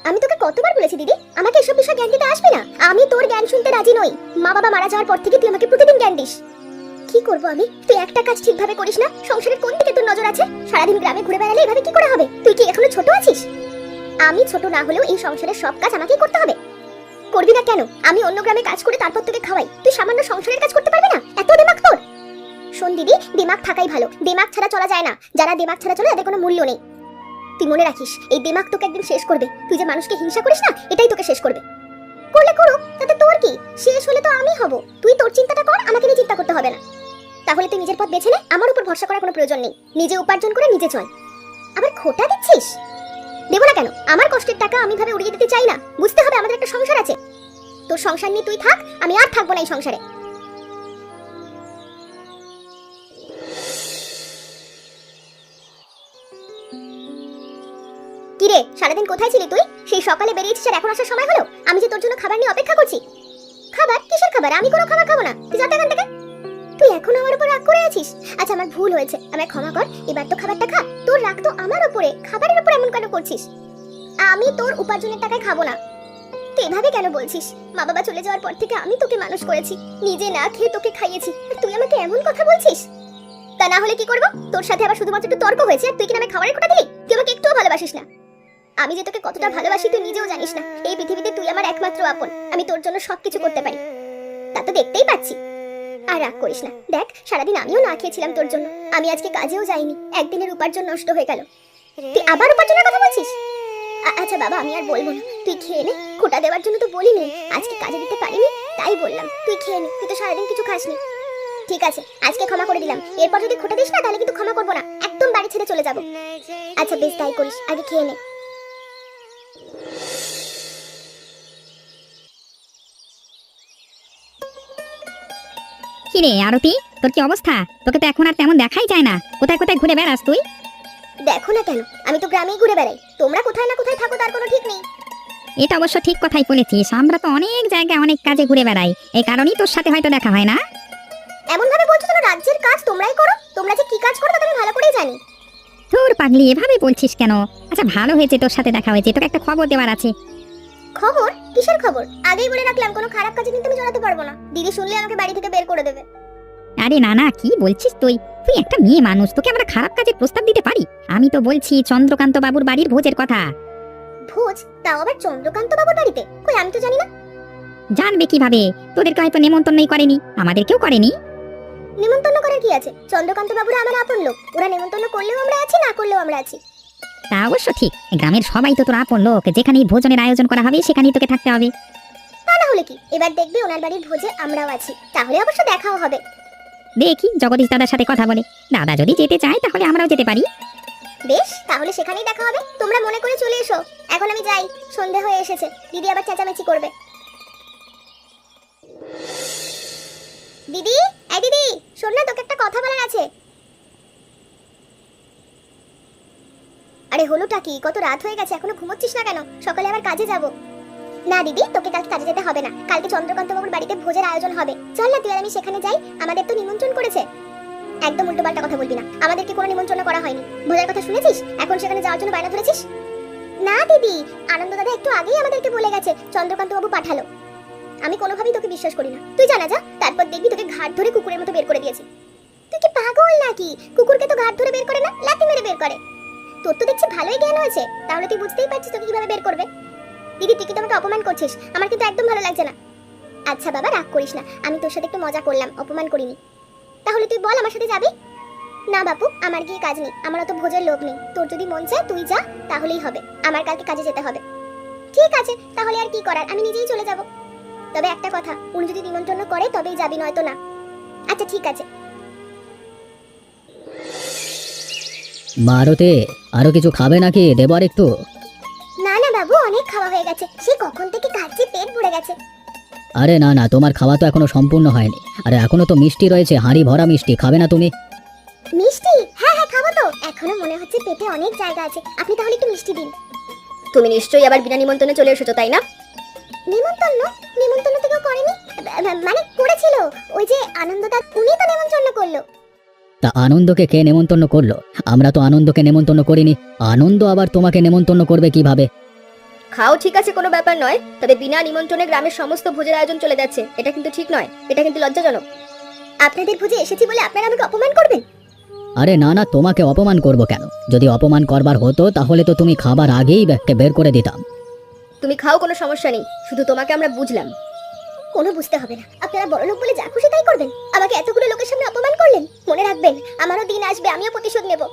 আমি তোকে কতবার বলেছি দিদি, আমাকে এসব বিষয়ে জ্ঞান দিতে আসবি না। আমি তোর জ্ঞান শুনতে রাজি নই। মা বাবা মারা যাওয়ার পর থেকে তুই আমাকে প্রতিদিন জ্ঞান দিস। কি করব আমি? তুই একটা কাজ ঠিকভাবে করিস না। সংসারের কোন দিকে তোর নজর আছে? সারাদিন গ্রামে ঘুরে বেড়ালে এভাবে কি করে হবে? তুই কি এখনো ছোট আছিস? আমি ছোট না হলেও এই সংসারের সব কাজ আমাকেই করতে হবে। করবি না কেন? আমি অন্য গ্রামে কাজ করে তারপর তোকে খাওয়াই, তুই সামান্য সংসারের কাজ করতে পারবি না? এত দিমাগ তোর? শোন দিদি, দিমাগ থাকাই ভালো, দিমাগ ছাড়া চলা যায় না। যারা দিমাগ ছাড়া চলে তাদের কোনো মূল্য নেই। তুই মনে রাখিস, এই দিমাগ তোকে একদিন শেষ করবে। তুই যে মানুষকে হিংসা করিস না, এটাই তোকে শেষ করবে। করলে করুক, তাতে তোর কি? শেষ হলে তো আমি হব। তুই তোর চিন্তাটা কর, আমাকে নিয়ে চিন্তা করতে হবে না। তাহলে তুই নিজের পথ বেছে নে, আমার উপর ভরসা করার কোনো প্রয়োজন নেই। নিজে উপার্জন করে নিজে চল। আবার খোটা দিচ্ছিস? দেবো না কেন? আমার কষ্টের টাকা আমি ভাবে উড়িয়ে দিতে চাই না। বুঝতে হবে আমাদের একটা সংসার আছে। তোর সংসার নিয়ে তুই থাক, আমি আর থাকবো না এই সংসারে। কিরে, সারাদিন কোথায় ছিলি তুই? সেই সকালে বেরিয়েছিস আর এখন আসার সময় হলো? আমি যে তোর জন্য খাবার নিয়ে অপেক্ষা করছি। খাবার? কিসের খাবার? আমি কোনো খাবার খাবো না। তুই যা এখান থেকে। তুই এখন আমার উপর রাগ করে আছিস? আচ্ছা, আমার ভুল হয়েছে, আমায় ক্ষমা কর। এবার তো খাবারটা খা। তোর রাগ তো আমার উপরে, খাবারের উপর এমন কেন করছিস? আমি তোর উপার্জনের টাকায় খাবো না। তুই এভাবে কেন বলছিস? মা বাবা চলে যাওয়ার পর থেকে আমি তোকে মানুষ করেছি, নিজে না খেয়ে তোকে খাইয়েছি, আর তুই আমাকে এমন কথা বলছিস? তা না হলে কি করব? তোর সাথে আবার শুধুমাত্র একটু তর্ক হয়েছে আর তুই কি নামে খাবারের খোটা দিলি? তুই আমাকে একটুও ভালোবাসিস না। আমি যে তোকে কতটা ভালোবাসি তুই নিজেও জানিস না। এই পৃথিবীতে তুই আমার একমাত্র আপন। আমি তোর জন্য সবকিছু করতে পারি, তা তো দেখতেই পাচ্ছি। আর রাগ করিস না। দেখ, সারাদিন আমিও না খেয়েছিলাম তোর জন্য। আমি আজকে কাজেও যাইনি, একদিনের উপার্জন নষ্ট হয়ে গেল। তুই আবার উপার্জনের কথা বলছিস? আচ্ছা বাবা, আমি আর বলবো না, তুই খেয়ে নে। খোটা দেওয়ার জন্য তো বলিনি, আজকে কাজে দিতে পারিনি তাই বললাম। তুই খেয়ে নে, তুই তো সারাদিন কিছু খাসনি। ঠিক আছে, আজকে ক্ষমা করে দিলাম। এরপর যদি খোটা দিস না তাহলে কিন্তু ক্ষমা করবো না, একদম বাড়ি ছেড়ে চলে যাবো। আচ্ছা বেশ, তাই করিস। আগে খেয়ে নে। কিরে আরতি, তোর কি অবস্থা? তোকে তো এখন আর তেমন দেখাই যায় না। কোথায় কোথায় ঘুরে বেড়াস তুই? দেখো না কেন, আমি তো গ্রামেই ঘুরে বেড়াই। তোমরা কোথায় না কোথায় থাকো তার কোনো ঠিক নেই। এটা অবশ্য ঠিক কথাই বলেছিস, আমরা তো অনেক জায়গায় অনেক কাজে ঘুরে বেড়াই, এই কারণেই তোর সাথে হয়তো দেখা হয় না। এমন ভাবে বলছো যেন রাজ্যের কাজ তোমরাই করো। তোমরা যে কি কাজ করো তা আমি ভালো করেই জানি। তোর পাগলি, এভাবে বলছিস কেন? আচ্ছা ভালো হয়েছে তোর সাথে দেখা হয়েছে, তোকে একটা খবর দেওয়ার আছে। খবর? কিসের খবর? আগেই বলে রাখলাম, কোনো খারাপ কাজে কিন্তু আমি জড়াতে পারবো না। দিদি শুনলে আমাকে বাড়ি থেকে বের করে দেবে। আরে না না, কি বলছিস তুই? তুই একটা মেয়ে মানুষ, তোকে আমরা খারাপ কাজের প্রস্তাব দিতে পারি? আমি তো বলছি চন্দ্রকান্ত বাবুর বাড়ির ভোজের কথা। ভোজ? তাও আবার চন্দ্রকান্ত বাবুর বাড়িতে? কই, আমি তো জানি না। জানবে কিভাবে? তোদেরকে হয়তো নেমন্তন্নই করেনি, আমাদেরকেও করেনি। নিমন্ত্রণ করার কি আছে? চন্দ্রকান্ত বাবুরা আমার আপন লোক। ওরা নিমন্ত্রণ করলেও আমরা আছি, না করলেও আমরা আছি। তা অবশ্য ঠিক, গ্রামের সবাই তো তোর আপন লোক, যেখানেই ভোজনের আয়োজন করা হবে সেখানেই তোকে থাকতে হবে। তা না হলে কি, এবার দেখবি ওনার বাড়ির ভোজে আমরাও আছি, তাহলে অবশ্য দেখাও হবে। দেখি জগদীশ দাদার সাথে কথা বলে, দাদা যদি যেতে চায় তাহলে আমরাও যেতে পারি। বেশ, তাহলে সেখানেই দেখা হবে। তোমরা মনে করে চলে এসো। এখন আমি যাই, সন্ধে হয়ে এসেছে। দিদি আবার চেঁচামেচি করবে। দিদি, এই দিদি, শোন না, তোকে একটা কথা বলার আছে। আরে হলোটা কি? কত রাত হয়ে গেছে, এখনো ঘুমোচ্ছিস না কেন? সকালে আবার কাজে যাব। না দিদি, তোকে কালকে কাজে যেতে হবে না। কালকে চন্দ্রকান্ত বাবুর বাড়িতে ভোজের আয়োজন হবে। চল না, তুই আর আমি সেখানে যাই। আমাদের তো নিমন্ত্রণ করেছে। একদম উল্টোপাল্টা কথা বলবি না, আমাদেরকে কোনো নিমন্ত্রণ করা হয়নি। ভোজের কথা শুনেছিস? এখন সেখানে যাওয়ার জন্য বায়না ধরেছিস? না দিদি, আনন্দ দাদা একটু আগেই আমাদেরকে বলে গেছে চন্দ্রকান্ত বাবু পাঠালো। আমি কোনোভাবেই তোকে বিশ্বাস করি না। তুই জানা যা, তারপর দেখবি তোকে ঘাট ধরে কুকুরের মতো বের করে দিয়েছে। তুই কি পাগল নাকি? কুকুরকে তো ঘাট ধরে বের করে না, লাথি মেরে বের করে। তোর তো দেখছি ভালোই জ্ঞান হয়েছে, তাহলে তুই বুঝতেই পারছিস তোকে কিভাবে বের করবে। দিদি, তুই কিন্তু আমাকে অপমান করছিস, আমার কিন্তু একদম ভালো লাগছে না। আচ্ছা বাবা, রাগ করিস না, আমি তোর সাথে একটু মজা করলাম, অপমান করিনি। তাহলে তুই বল, আমার সাথে যাবি? না বাপু, আমার গিয়ে কাজ নেই, আমার অত ভোজের লোভ নেই। তোর যদি মন চায় তুই যা, তাহলেই হবে। আমার কালকে কাজে যেতে হবে। ঠিক আছে, তাহলে আর কি করার, আমি নিজেই চলে যাব। তবে একটা কথা, উনি যদি নিমন্ত্রণ করে তবেই যাবি, নয়তো না। আচ্ছা ঠিক আছে। মারতে আরো কিছু খাবে নাকি? দেবো আর একটু? না না বাবু, অনেক খাওয়া হয়ে গেছে। সে কখন থেকে খাচ্ছি, পেট ভরে গেছে। আরে না না, তোমার খাওয়া তো এখনো সম্পূর্ণ হয়নি। আরে এখনো তো মিষ্টি রয়েছে, হাঁড়ি ভরা মিষ্টি, খাবে না তুমি? মিষ্টি? হ্যাঁ হ্যাঁ, খাবো তো। এখনো মনে হচ্ছে পেটে অনেক জায়গা আছে। আপনি তাহলে একটু মিষ্টি দিন। তুমি নিশ্চয়ই আবার বিনা নিমন্ত্রণে চলে এসেছো, তাই না? নিমন্ত্রণ? নিমন্ত্রণ তো কেউ করেনি। মানে করেছিল ওই যে আনন্দদা, উনি তো নিমন্ত্রণ করলো। তা আনন্দকে কে নেমন্তন্ন করলো? আমরা তো আনন্দকে নেমন্তন্ন করিনি। আনন্দ আবার তোমাকে নেমন্তন্ন করবে কিভাবে? খাও ঠিক আছে, কোনো ব্যাপার নয়, তবে বিনা নিমন্ত্রণে গ্রামের সমস্ত ভোজের আয়োজন চলে যাচ্ছে, এটা কিন্তু ঠিক নয়, এটা কিন্তু লজ্জাজনক। আপনাদের ভোজে এসেছি বলে আপনারা আমাকে অপমান করবেন? আরে না না, তোমাকে অপমান করব কেন? যদি অপমান করবার হতো তাহলে তো তুমি খাবার আগেই ব্যাগকে বের করে দিতাম। তুমি খাও, কোনো সমস্যা নেই, শুধু তোমাকে আমরা বুঝলাম। কোনো বুঝতে হবে না, আপনারা বড়লোক বলে যা খুশি তাই করবেন। আমাকে এতগুলো লোকের সামনে অপমান করলেন, মনে রাখবেন আমারও দিন আসবে, আমিও প্রতিশোধ নেব।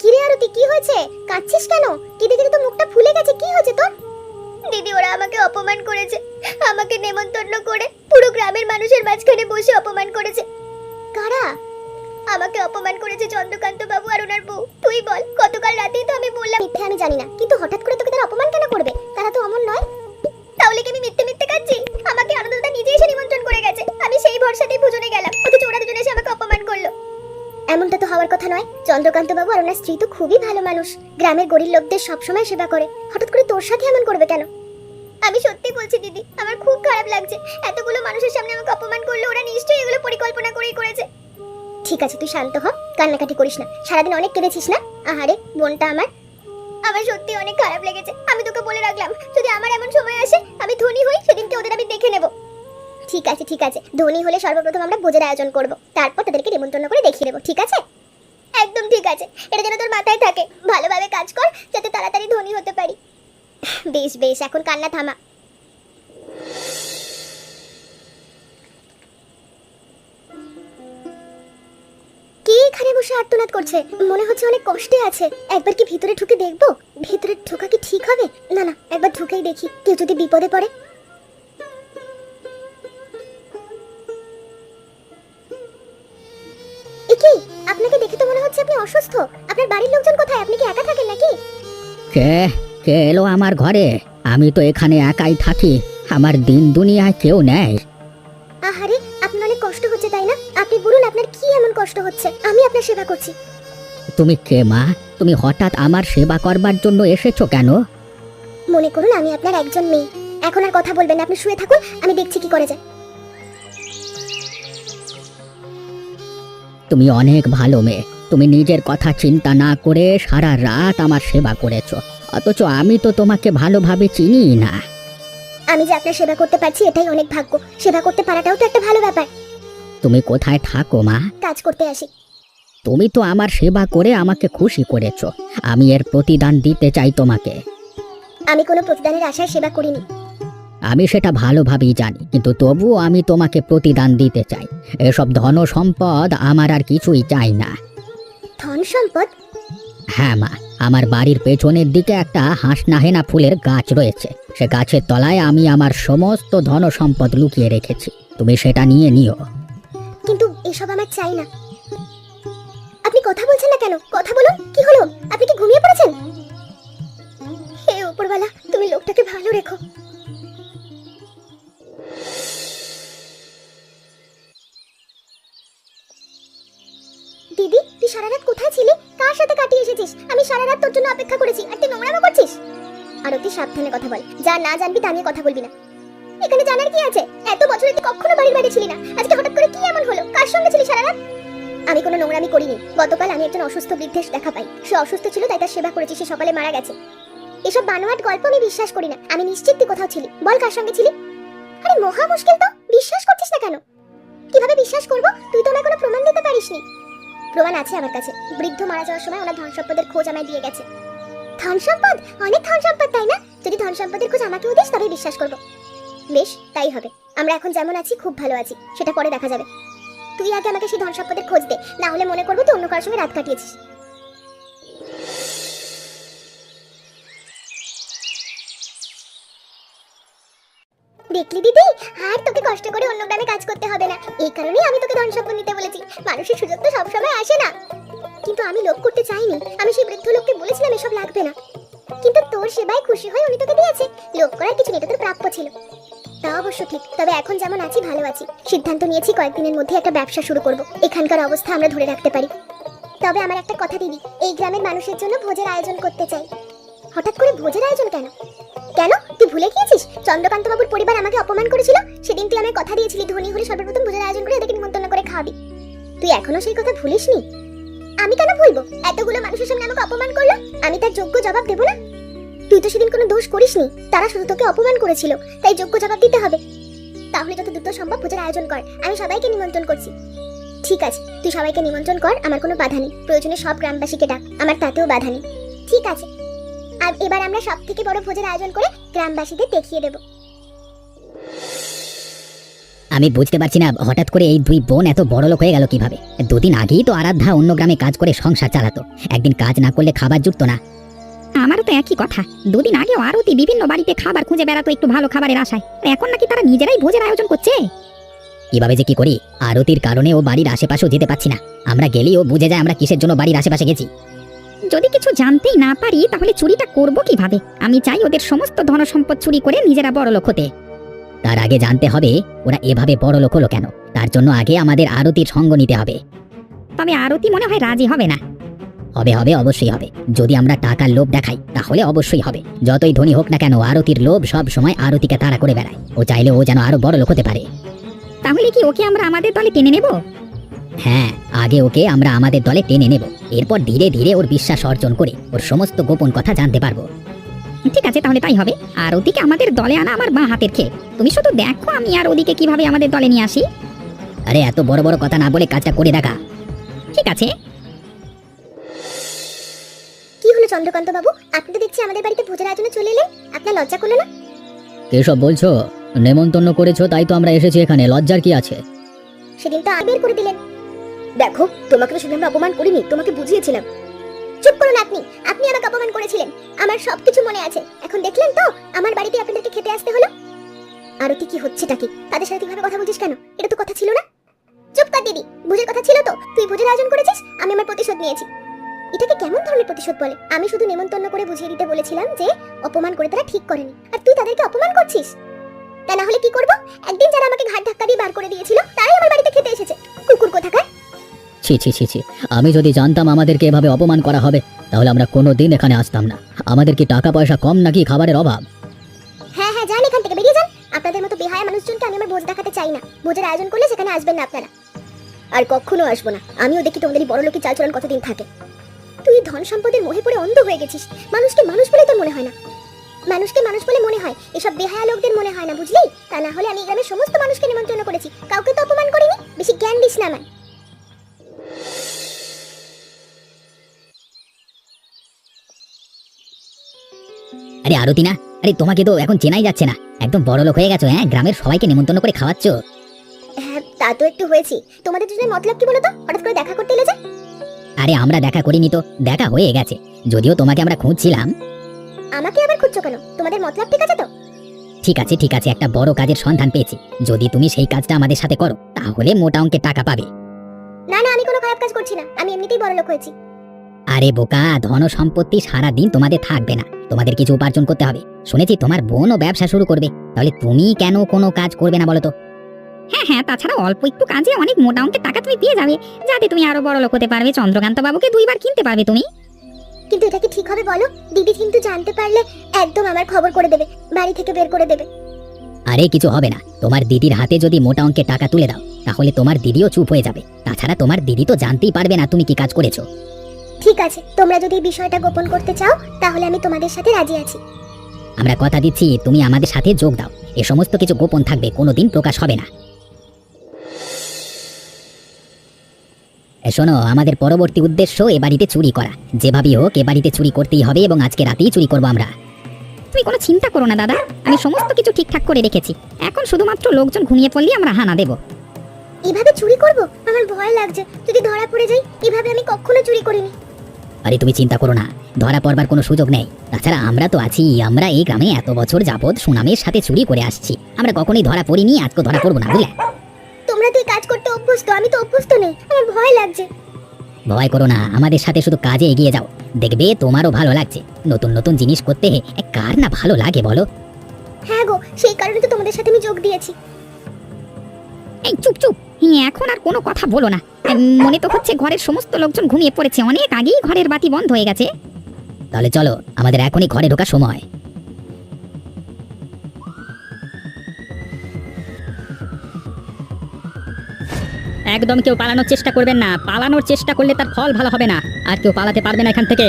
কিরে আরতি, কি হয়েছে? কাঁদছিস কেন? কি দেখে তো মুখটা ফুলে গেছে, কি হয়েছে তোর? দিদি, ওরা আমাকে অপমান করেছে, আমাকে নেমন্তন্ন করে পুরো গ্রামের মানুষের মাঝখানে বসে অপমান করেছে। কারা আমাকে অপমান করেছে? চন্দ্রকান্ত বাবু আর ওনার বউ। তুই বল, গতকাল রাতেই তো আমি বললাম মিথ্যে আমি জানি না, কিন্তু হঠাৎ করে তোকে তারা অপমান কেন করবে? তারা তো অমন নয়। তাহলে কি আমি মিথ্যে মিথ্যে কাচ্ছি? আমাকে আনন্দদাদা নিজে এসে নিমন্ত্রণ করে গেছে, আমি সেই ভরসাতেই ভোজনে গেলাম, অথচ ওরা দুজনে এসে আমাকে অপমান করলো। এমনটা তো হওয়ার কথা নয়। চন্দ্রকান্ত বাবু আর ওনার স্ত্রী তো খুবই ভালো মানুষ, গ্রামের গরিব লোকদের সবসময় সেবা করে, হঠাৎ করে তোর সাথে এমন করবে কেন? আমি সত্যি বলছি দিদি, আমার খুব খারাপ লাগছে, এতগুলো মানুষের সামনে আমাকে অপমান করলো, ওরা নিশ্চয়ই এগুলো পরিকল্পনা করেই করেছে। ঠিক আছে, তুই শান্ত হ, কান্নাকাটি করিস না, সারাদিন অনেক কেঁদেছিস না? আহারে বোনটা আমার, আমার সত্যি অনেক খারাপ লেগেছে। আমি তোকে বলে রাখলাম, যদি আমার এমন সময় আসে, আমি ধনী হই, সেদিনকে ওদের আমি দেখে নেব। ঠিক আছে ঠিক আছে, ধনী হলে সর্বপ্রথম আমরা ভোজের আয়োজন করব, তারপর তাদেরকে নিমন্ত্রণ করে দেখিয়ে দেবো, ঠিক আছে? একদম ঠিক আছে, এটা যেন তোর মাথায় থাকে, ভালোভাবে কাজ কর যাতে তাড়াতাড়ি ধনী হতে পারি। বেশ বেশ, এখন কান্না থামা। কে এখানে বসে আর্তনাদ করছে? মনে হচ্ছে অনেক কষ্টে আছে। একবার কি ভিতরে ঢুকে দেখবো? ভিতরে ঢোকা কি ঠিক হবে? না না, একবার ঢুকেই দেখি, কেউ যদি বিপদে পড়ে। একি, আপনাকে দেখে তো মনে হচ্ছে আপনি অসুস্থ। আপনার বাড়ির লোকজন কোথায়? আপনি কি একা থাকেন নাকি? কে কে এলো আমার ঘরে? আমি তো এখানে একাই থাকি, আমার দিন দুনিয়ায় কেউ নেই। আহারে, আপনার অনেক কষ্ট হচ্ছে তাই না? আপনি বলুন আপনার কি এমন কষ্ট হচ্ছে, আমি আপনার সেবা করছি। তুমি কে মা? তুমি হঠাৎ আমার সেবা করবার জন্য এসেছো কেন? মনে করুন আমি আপনার একজন মেয়ে। এখন আর কথা বলবেন না, আপনি শুয়ে থাকুন, আমি দেখছি কি করে যায়। তুমি অনেক ভালো মেয়ে, তুমি নিজের কথা চিন্তা না করে সারা রাত আমার সেবা করেছো, অথচ আমি তো তোমাকে ভালোভাবে চিনি না। আমি যে আপনার সেবা করতে পারছি এটাই অনেক ভাগ্য, সেবা করতে পারাটাও তো একটা ভালো ব্যাপার। তুমি কোথায় থাকো মা? কাজ করতে আসি। তুমি তো আমার সেবা করে আমাকে খুশি করেছো, আমি এর প্রতিদান দিতে চাই তোমাকে। আমি কোনো প্রতিদানের আশায় সেবা করিনি। আমি সেটা ভালোভাবেই জানি, কিন্তু তবুও আমি তোমাকে প্রতিদান দিতে চাই। এসব ধন সম্পদ আমার আর কিছুই চাই না। ধন সম্পদ? হ্যাঁ মা, আমার বাড়ির পেছনের দিকে একটা হাঁসনাহেনা ফুলের গাছ রয়েছে, সে গাছের তলায় আমি আমার সমস্ত ধন সম্পদ লুকিয়ে রেখেছি, তুমি সেটা নিয়ে নিও। কিন্তু এসব আমার চাই না। আপনি কথা বলছেন না কেন? কথা বলুন, কি হলো? আপনি কি ঘুমিয়ে পড়েছেন? হে উপরওয়ালা, তুমি লোকটাকে ভালো রেখো। দিদি, তুই সারা রাত কোথায় ছিলি? কার সাথে কাটিয়ে এসেছিস? আমি সারা রাত তোর জন্য অপেক্ষা করেছি, আর তুই নোংরামো করছিস। আর তুই সাবধানে কথা বল, যা না জানবি তা নিয়ে কথা বলবি না। এখানে জানার কি আছে? এত বছরে তুই কখনো বাড়ির বাইরে ছিলি না, আজকে হঠাৎ করে কি এমন হলো? কার সঙ্গে ছিলি সারা রাত? আমি কোনো নোংরামি করিনি। গতকাল আমি একজন অসুস্থ বৃদ্ধের দেখা পাই, সে অসুস্থ ছিল তাই তার সেবা করেছি, সে সকালে মারা গেছে। এসব বানোয়াট গল্প আমি বিশ্বাস করি না। আমি নিশ্চিত তুই কোথাও ছিলি, বল কার সঙ্গে ছিলি? আরে মহা মুশকিল তো, বিশ্বাস করছিস না কেন? কিভাবে বিশ্বাস করব? তুই তো আমায় কোনো প্রমাণ দিতে পারিসনি। প্রমাণ আছে আমার কাছে, বৃদ্ধ মারা যাওয়ার সময় ওনার ধন সম্পদের খোঁজ আমায় দিয়ে গেছে। ধন সম্পদ? অনেক ধন সম্পদ তাই না? যদি ধন সম্পদের খোঁজ আমাকেও দিস তবে বিশ্বাস করব। বেশ, তাই হবে। আমরা এখন যেমন আছি খুব ভালো আছি, সেটা পরে দেখা যাবে। তুই আগে আমাকে সেই ধন সম্পদের খোঁজ দে, না হলে মনে করবো তুই অন্য কারোর সঙ্গে রাত কাটিয়েছিস। দেখলি দিদি, আর তোকে কষ্ট করে অন্য গ্রামে কাজ করতে হবে না। এই কারণেই আমি তোকে ধন সম্পদ নিতে বলেছি। মানুষের সুযোগ তো সবসময় আসে না। কিন্তু আমি লোভ করতে চাইনি। আমি সেই বৃদ্ধ লোককে বলেছিলাম এসব লাগবে না, কিন্তু তোর সেবায় খুশি হয়ে উনি তোকে দিয়েছে। লোভ করার কিছু নেই, তোর প্রাপ্য ছিল। তা অবশ্য ঠিক, তবে এখন যেমন আছি ভালো আছি। সিদ্ধান্ত নিয়েছি কয়েকদিনের মধ্যে একটা ব্যবসা শুরু করব, এখানকার অবস্থা আমরা ধরে রাখতে পারি। তবে আমার একটা কথা দিদি, এই গ্রামের মানুষের জন্য ভোজের আয়োজন করতে চাই। হঠাৎ করে ভোজের আয়োজন কেন? কেন, তুই ভুলে গিয়েছিস চন্দ্রকান্ত বাবুর পরিবার আমাকে অপমান করেছিল? সেদিন তুই আমায় কথা দিয়েছিলি ধনী হলে সর্বপ্রথম ভোজের আয়োজন করে এদেরকে নিমন্ত্রণ করে খাওয়াবি। তুই এখনো সেই কথা ভুলিসনি? আমি কেন ভুলবো? এতগুলো মানুষের সামনে আমাকে অপমান করলো, আমি তার যোগ্য জবাব দেবো না? তুই তো সেদিন কোনো দোষ করিসনি, তারা শুধু তোকে অপমান করেছিল, তাই যোগ্য জবাব দিতে হবে। তাহলে যত দ্রুত সম্ভব ভোজের আয়োজন কর, আমি সবাইকে নিমন্ত্রণ করছি। ঠিক আছে, তুই সবাইকে নিমন্ত্রণ কর, আমার কোনো বাধা নেই। প্রয়োজনে সব গ্রামবাসীকে ডাক, আমার তাতেও বাধা নেই। ঠিক আছে, আর এবার আমরা সব থেকে বড় ভোজের আয়োজন করে গ্রামবাসীদের দেখিয়ে দেব। আমি বুঝতে পারছি না হঠাৎ করে এই দুই বোন এত বড় লোক হয়ে গেল কিভাবে। দুদিন আগেই তো আরাধ্যা অন্য গ্রামে কাজ করে সংসার চালাতো, একদিন কাজ না করলে খাবার জুটতো না। আমারও তো একই কথা। দুদিন আগেও আরতি বিভিন্ন বাড়িতে খাবার খুঁজে বেড়াতো একটু ভালো খাবারের আশায়, আর এখন নাকি তারা নিজেরাই ভোজের আয়োজন করছে। কিভাবে যে কি করি, আরতির কারণে ও বাড়ির আশেপাশেও যেতে পারছি না। আমরা গেলেই ও বুঝে যায় আমরা কিসের জন্য বাড়ির আশেপাশে গেছি। যদি কিছু জানতেই না পারি তাহলে চুরিটা করব কিভাবে? আমি চাই ওদের সমস্ত ধন সম্পদ চুরি করে নিজেরা বড় লোক হতে। তার আগে জানতে হবে ওরা এভাবে বড় লোক হলো কেন। তার জন্য আগে আমাদের আরতির সঙ্গ নিতে হবে। তবে আরতি মনে হয় রাজি হবে না। হবে হবে, অবশ্যই হবে। যদি আমরা টাকার লোভ দেখাই তাহলে অবশ্যই হবে। যতই ধনী হোক না কেন, আরতির লোভ সব সময় আরতিকে তাড়া করে বেড়ায়। ও চাইলে ও যেন আরো বড় লোক হতে পারে। তাহলে কি ওকে আমরা আমাদের দলে টেনে নেব? হ্যাঁ, আগে ওকে আমরা আমাদের দলে টেনে নেব, এরপর ধীরে ধীরে ওর বিশ্বাস অর্জন করে ওর সমস্ত গোপন কথা জানতে পারবো। ঠিক আছে, তাহলে তাই হবে। আর ওদিকে আমাদের দলে আনা আমার মা হাতের খেয়ে। তুমি শুধু দেখো আমি আর ওদিকে কিভাবে আমাদের দলে নিয়ে আসি। আরে এত বড় বড় কথা না বলে কাজটা করে দেখা। ঠিক আছে। কি হলো চন্দ্রকান্ত বাবু, আপনি তো দেখছি আমাদের বাড়িতে ভোজের আয়োজনে চলে এলেন, আপনার লজ্জা করলো না? কেসব বলছো? নেমন্তন্ন করেছো তাই তো আমরা এসেছি এখানে, লজ্জার কি আছে? সেদিন তো বের করে দিলেন। দেখো, তোমাকে তো শুধু আমরা অপমান করিনি, তোমাকে বুঝিয়েছিলাম। চুপ করুন আপনি, আপনি আমাকে অপমান করেছিলেন, আমার সবকিছু মনে আছে। এখন দেখলেন তো আমার বাড়িতে আপনাদেরকে খেতে আসতে হলো। আরতি কি হচ্ছেটা কি? তাদের সাথে কিভাবে কথা বলছিস কেন? এটা তো কথা ছিল না। চুপ কর দিদি, ভোজের কথা ছিল তো, তুই ভোজের আয়োজন করেছিস, আমি আমার প্রতিশোধ নিয়েছি। এটাকে কেমন ধরনের প্রতিশোধ বলে? আমি শুধু নেমন্তন্ন করে বুঝিয়ে দিতে বলেছিলাম যে অপমান করে তারা ঠিক করেনি, আর তুই তাদেরকে অপমান করছিস। তা না হলে কি করব? একদিন যারা আমাকে ঘাট ধাক্কা দিয়ে বার করে দিয়েছিল তারাই আমার বাড়িতে খেতে এসেছে। কুকুর কোথাকার! ছি ছি ছি ছি, আমি যদি জানতাম আমাদেরকে এভাবে অপমান করা হবে তাহলে আমরা কোনোদিন এখানে আসতাম না। আমাদের কি টাকা পয়সা কম নাকি খাবারের অভাব? হ্যাঁ হ্যাঁ, যান এখান থেকে, বেরিয়ে যান। আপনাদের মতো বেহায়া মানুষজনকে আমি আমার ভোজ দেখাতে চাই না। ভোজের আয়োজন করলে সেখানে আসবেন না আপনারা। আর কখনো আসবো না। আমিও দেখি তোমাদের এই বড় লোকের চালচলন কতদিন থাকে। তুই ধন সম্পদের মোহে পড়ে অন্ধ হয়ে গেছিস। মানুষকে মানুষ বলে তোর মনে হয় না। মানুষকে মানুষ বলে মনে হয়, এসব বেহায়া লোকদের মনে হয় না, বুঝলি? তা না হলে আমি গ্রামের সমস্ত মানুষকে নিমন্ত্রণ করেছি, কাউকে তো অপমান করিনি। বেশি জ্ঞান দিস না আমায়। আরে আরতি না, আরে তোমাকে তো এখন চেনাই যাচ্ছে না, একদম বড় লোক হয়ে গেছো। হ্যাঁ, গ্রামের সবাইকে নেমন্তন্ন করে খাওয়াচ্ছ। হ্যাঁ, তা তো একটু হয়েছি। তোমাদের দুজনের মতলব কি বলো তো? হঠাৎ করে দেখা করতে এলে যে? আরে আমরা দেখা করিনি তো, দেখা হয়ে গেছে। যদিও তোমাকে আমরা খুঁজছিলাম। আমাকে আবার খুঁজছো কেন? তোমাদের মতলব ঠিক আছে তো? ঠিক আছে ঠিক আছে, একটা বড় কাজের সন্ধান পেয়েছি। যদি তুমি সেই কাজটা আমাদের সাথে করো তাহলে মোটা অঙ্কের টাকা পাবে। না না, আমি কোনো খারাপ কাজ করছি না, আমি এমনিতেই বড় লোক হয়েছি। আরে বোকা, ধন সম্পত্তি সারা দিন তোমাদের থাকবে না, তোমাদের কিছু উপার্জন করতে হবে। শুনেছি তোমার বোনও ব্যবসা শুরু করবে, তাহলে তুমি কেন কোনো কাজ করবে না বলো তো? হ্যাঁ হ্যাঁ, তাছাড়া অল্প একটু কাজে অনেক মোটা অঙ্কের টাকা তুমি পেয়ে যাবে, যাতে তুমি আরো বড় লোক হতে পারবে। চন্দ্রকান্ত বাবুকে 2 বার কিনতে পারবে তুমি। কিন্তু এটা কি ঠিক হবে বলো? দিদি কিন্তু জানতে পারলে একদম আমার খবর করে দেবে, বাড়ি থেকে বের করে দেবে। আরে কিছু হবে না, তোমার দিদির হাতে যদি মোটা অঙ্কের টাকা তুলে দাও তাহলে তোমার দিদিও চুপ হয়ে যাবে। তাছাড়া তোমার দিদি তো জানতেই পারবে না তুমি কি কাজ করেছো। ঠিক আছে, তোমরা যদি এই বিষয়টা গোপন করতে চাও তাহলে আমি তোমাদের সাথে রাজি আছি। আমরা কথা দিচ্ছি তুমি আমাদের সাথে যোগ দাও। এ সমস্ত কিছু গোপন থাকবে, কোনোদিন প্রকাশ হবে না। শোনো, আমাদের পরবর্তী উদ্দেশ্য এ বাড়িতে চুরি করা। যেভাবেই হোক এ বাড়িতে চুরি করতেই হবে, এবং আজকে রাতেই চুরি করবো আমরা। তুমি কোনো চিন্তা করো না দাদা, আমি সমস্ত কিছু ঠিকঠাক করে রেখেছি। এখন শুধুমাত্র লোকজন ঘুমিয়ে পড়লেই আমরা হানা দেব। এভাবে চুরি করব? আমার ভয় লাগছে, যদি ধরা পড়ে যাই। এভাবে আমি কখনো চুরি করিনি। আরে তুমি চিন্তা করো না, ধরা পড়বার কোনো সুযোগ নেই। তাছাড়া আমরা তো আছি, আমরা এই গ্রামে এত বছর যাবৎ সুনামের সাথে চুরি করে আসছি। আমরা কখনোই ধরা পড়িনি, আজকে ধরা পড়বো না, বুঝলে? তোমরা তো এই কাজ করতে অভ্যস্ত, আমি তো অভ্যস্ত নেই, আমার ভয় লাগছে। ভয় করো না, আমাদের সাথে শুধু কাজে এগিয়ে যাও, দেখবে তোমারও ভালো লাগছে। নতুন নতুন জিনিস করতে কার না ভালো লাগে বলো? হ্যাঁ গো, সেই কারণে তো তোমাদের সাথে আমি যোগ দিয়েছি। এই চুপ চুপ, এখন আর কোনো কথা বলো না। মনে তো হচ্ছে ঘরের সমস্ত লোকজন ঘুমিয়ে পড়েছে, অনেক আগেই ঘরের বাতি বন্ধ হয়ে গেছে। তাহলে চলো, আমাদের এখনই ঘরে ঢোকার সময়। একদম কেউ পালানোর চেষ্টা করবেন না, পালানোর চেষ্টা করলে তার ফল ভালো হবে না, আর কেউ পালাতে পারবে না এখান থেকে।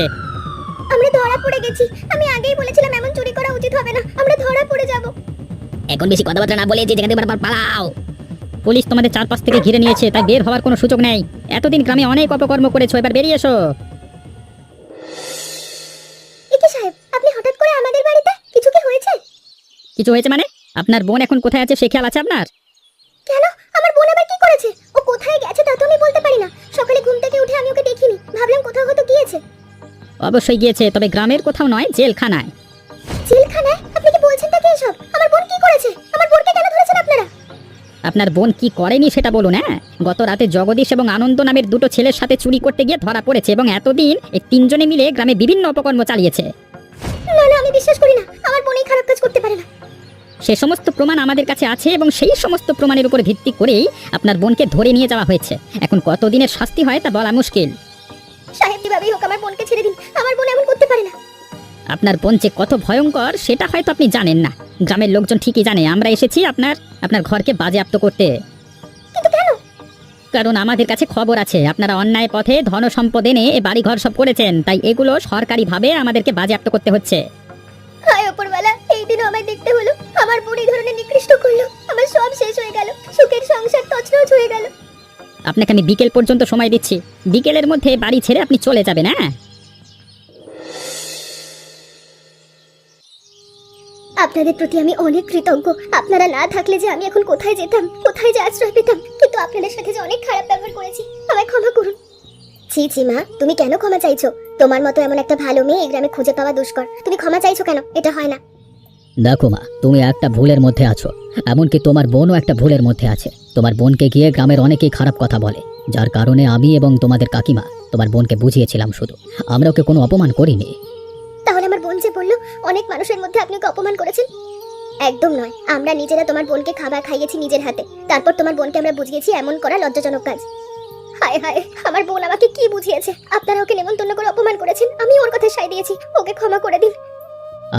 আমরা ধরা পড়ে গেছি, আমি আগেই বলেছিলাম এমন চুরি করা উচিত হবে না, আমরা ধরা পড়ে যাব। এখন বেশি কথাবার্তা না বলে যে যেখান থেকে বারবার পালাও। পুলিশ তোমাদের চারপাশ থেকে ঘিরে নিয়েছে, তাই বের হওয়ার কোনো সুযোগ নেই। এতদিন গ্রামে অনেক অপকর্ম করেছো, এবার বেরিয়ে এসো। একে সাহেব, আপনি হঠাৎ করে আমাদের বাড়িতে, কিছু কি হয়েছে? কিছু হয়েছে মানে? আপনার বোন এখন কোথায় আছে সে খেয়াল আছে আপনার? কেন, আমার বোন আবার কি করেছে? ও কোথায় গেছে তা তো আমি বলতে পারি না। সকালে ঘুম থেকে উঠে আমি ওকে দেখিনি, ভাবলাম কোথাও হয়তো গিয়েছে। অবশ্যই গিয়েছে, তবে গ্রামের কোথাও নয়, জেলখানায়। জেলখানায়? আপনি কি বলছেন তা কি এসব? আমার বোন কি করেছে? আমার বোনকে কেন ধরেছেন আপনারা? আপনার বোন কি করেনি সেটা বলুন। হ্যাঁ, গত রাতে জগদীশ এবং আনন্দ নামের দুটো ছেলের সাথে চুরি করতে গিয়ে ধরা পড়েছে, এবং এতদিন এই তিনজনে মিলে গ্রামে বিভিন্ন অপকর্ম চালিয়েছে। না না, আমি বিশ্বাস করি না, আমার বোন এই খারাপ কাজ করতে পারে না। সে সমস্ত প্রমাণ আমাদের কাছে আছে, এবং সেই সমস্ত প্রমাণের উপর ভিত্তি করেই আপনার বোনকে ধরে নিয়ে যাওয়া হয়েছে। এখন কতদিনের শাস্তি হয় তা বলা মুশকিল। সাহেব, যেভাবেই হোক আমার বোনকে ছেড়ে দিন, আমার বোন এমন করতে পারে না। আপনার বোন যে কত ভয়ঙ্কর সেটা হয়তো আপনি জানেন না, গ্রামের লোকজন ঠিকই জানে। আমরা এসেছি আপনার ঘরকে বাজেয়াপ্ত করতে। কিন্তু কেন? কারণ আমাদের কাছে খবর আছে আপনারা অন্যায় পথে ধন সম্পদ এনে এ বাড়িঘর সব করেছেন, তাই এগুলো সরকারিভাবে আমাদেরকে বাজেয়াপ্ত করতে হচ্ছে। হায় ওপরওয়ালা, এই দিনও আমায় দেখতে হলো। আমার বোন এই ধরনের নিকৃষ্ট করলো, আমার সব শেষ হয়ে গেল, সুখের সংসার তছনছ হয়ে গেল। আপনাকে আমি বিকেল পর্যন্ত সময় দিচ্ছি, বিকেলের মধ্যে বাড়ি ছেড়ে আপনি চলে যাবেন। হ্যাঁ, আপনাদের প্রতি আমি অনেক কৃতজ্ঞ। আপনারা না থাকলে যে আমি এখন কোথায় যেতাম, কোথায় যে আশ্রয় পেতাম। কিন্তু আপনাদের সাথে যে অনেক খারাপ ব্যবহার করেছি, আমায় ক্ষমা করুন। ছি ছি মা, তুমি কেন ক্ষমা চাইছো? তোমার মতো এমন একটা ভালো মেয়ে এই গ্রামে খুঁজে পাওয়া দুষ্কর। তুমি ক্ষমা চাইছো কেন? এটা হয় না। দেখো মা, তুমি একটা ভুলের মধ্যে আছো, এমনকি তোমার বোনও একটা ভুলের মধ্যে আছে। তোমার বোনকে গিয়ে গ্রামের অনেকেই খারাপ কথা বলে, যার কারণে আমি এবং তোমাদের কাকিমা তোমার বোনকে বুঝিয়েছিলাম শুধু, আমরা ওকে কোনো অপমান করিনি। তাহলে আমার বোন যে বললো অনেক মানুষের মধ্যে আপনি ওকে অপমান করেছেন। একদম নয়, আমরা নিজেরা তোমার বোনকে খাবার খাইয়েছি নিজের হাতে, তারপর তোমার বোনকে আমরা বুঝিয়েছি এমন করা লজ্জাজনক কাজ। হায় হায়, আমার বোন আমাকে কি বুঝিয়েছে? আপনারা ওকে নেমন্তন্ন করে অপমান করেছেন, আমি ওর কথায় সায় দিয়েছি। ওকে ক্ষমা করে দিন।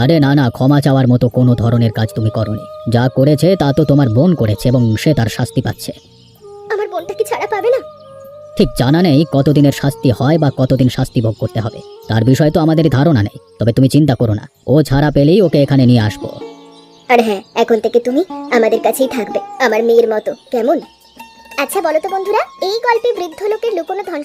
আরে না না, ক্ষমা চাওয়ার মতো কোনো ধরনের কাজ তুমি করনি। যা করেছে তা তো তোমার বোন করেছে, এবং সে তার শাস্তি পাচ্ছে। আমার বোনটা কি ছাড়া পাবে না? ঠিক জানা নেই কতদিনের শাস্তি হয় বা কতদিন শাস্তি ভোগ করতে হবে, তার বিষয়ে তো আমাদের ধারণা নেই। তবে তুমি চিন্তা করো না, ও ছাড়া পেলেই ওকে এখানে নিয়ে আসবো। আর হ্যাঁ, এখন থেকে তুমি আমাদের কাছেই থাকবে, আমার মেয়ের মতো, কেমন? আচ্ছা বলো তো বন্ধুরা, এই গল্পে বৃদ্ধ লোকের লুকোনো ধন